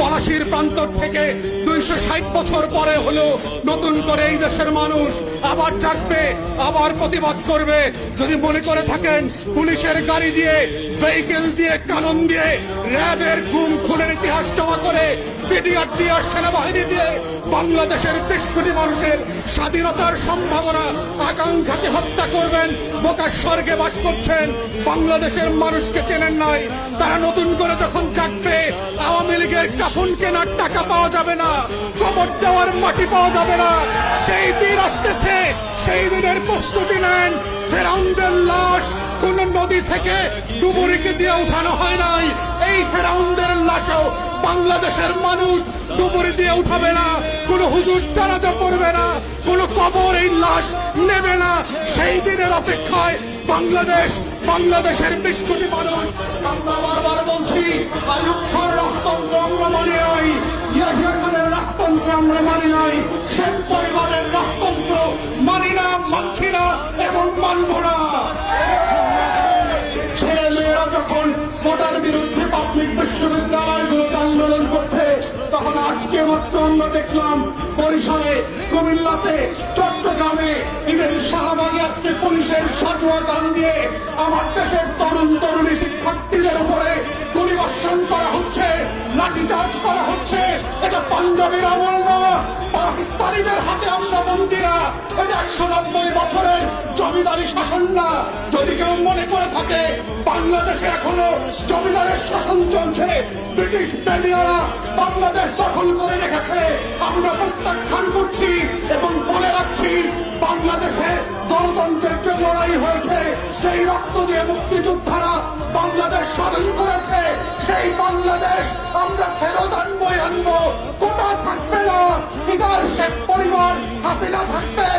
পলাশির প্রান্তর থেকে 260 বছর পরে হলো নতুন করে এই দেশের মানুষ আবার জাগবে, আবার প্রতিবাদ করবে। যদি মনে করে থাকেন পুলিশের গাড়ি দিয়ে, ভেহিকেল দিয়ে, কানন দিয়ে, র্যাবের গুম খুনের ইতিহাস জমা করে, বিডিআর দিয়ে, সেনাবাহিনী দিয়ে বাংলাদেশের 20 কোটি মানুষের স্বাধীনতার সম্ভাবনা আকাঙ্ক্ষাকে হত্যা করবেন, বোকার স্বর্গে বাস করছেন, বাংলাদেশের মানুষকে চেনেন নাই। তারা নতুন করে যখন জাগবে, আওয়ামী লীগের কাফন কেনার টাকা পাওয়া যাবে না, কবর দেওয়ার মাটি পাওয়া যাবে না। সেই দিন আসতেছে, সেই দিনের প্রস্তুতি নেন। ফেরাউনদের লাশ কোন নদী থেকে ডুবুরিকে দিয়ে উঠানো হয় নাই। এই ফেরাউনদের লাশও বাংলাদেশের মানুষ ডুবুরি দিয়ে উঠাবে না, কোন হুজুর জানাজা পড়বে না, কোন কবর এই লাশ নেবে না। সেই দিনের অপেক্ষায় বাংলাদেশের 20 কোটি মানুষ। আমরা বারবার বলছি, আইয়ুব খান রাজতন্ত্র আমরা মানি নাই, ইয়াহিয়া খানের রাজতন্ত্র আমরা মানি নাই, শেখ পরিবারের রাজতন্ত্র মানি না, মানছি না এবং মানব না। ছেলে মেয়েরা যখন ভোটার বিরুদ্ধে পাবলিক বিশ্ববিদ্যালয়গুলোতে আন্দোলন করছে, তখন আজকে মাত্র আমরা দেখলাম বরিশালে, কুমিল্লাতে, চট্টগ্রামে, ইভেন শাহবাগে আজকে পুলিশের সাজোয়া গান দিয়ে আমার দেশের তরুণ তরুণী শিক্ষার্থীদের উপরে গুলিবর্ষণ করা হচ্ছে, লাঠিচার্জ করা হচ্ছে। এটা পাঞ্জাবের আমল না, পাকিস্তানিদের হাতে আমরা বন্দীরা। এটা 190 বছরের জমিদারি শাসন না। যদি কেউ মনে করে থাকে বাংলাদেশে এখনো জমিদারের শাসন চলছে, ব্রিটিশ বেনিয়ারা বাংলাদেশ দখল করে রেখেছে, আমরা প্রত্যাখ্যান করছি এবং বলে রাখছি, বাংলাদেশে গণতন্ত্রের যে লড়াই হয়েছে, সেই রক্ত দিয়ে মুক্তিযোদ্ধারা বাংলাদেশ স্বাধীন করেছে, সেই বাংলাদেশ আমরা ফেরত আনবো। কোটা থাকবে না, ইদার শেখ পরিবার, হাসিনা থাকবে,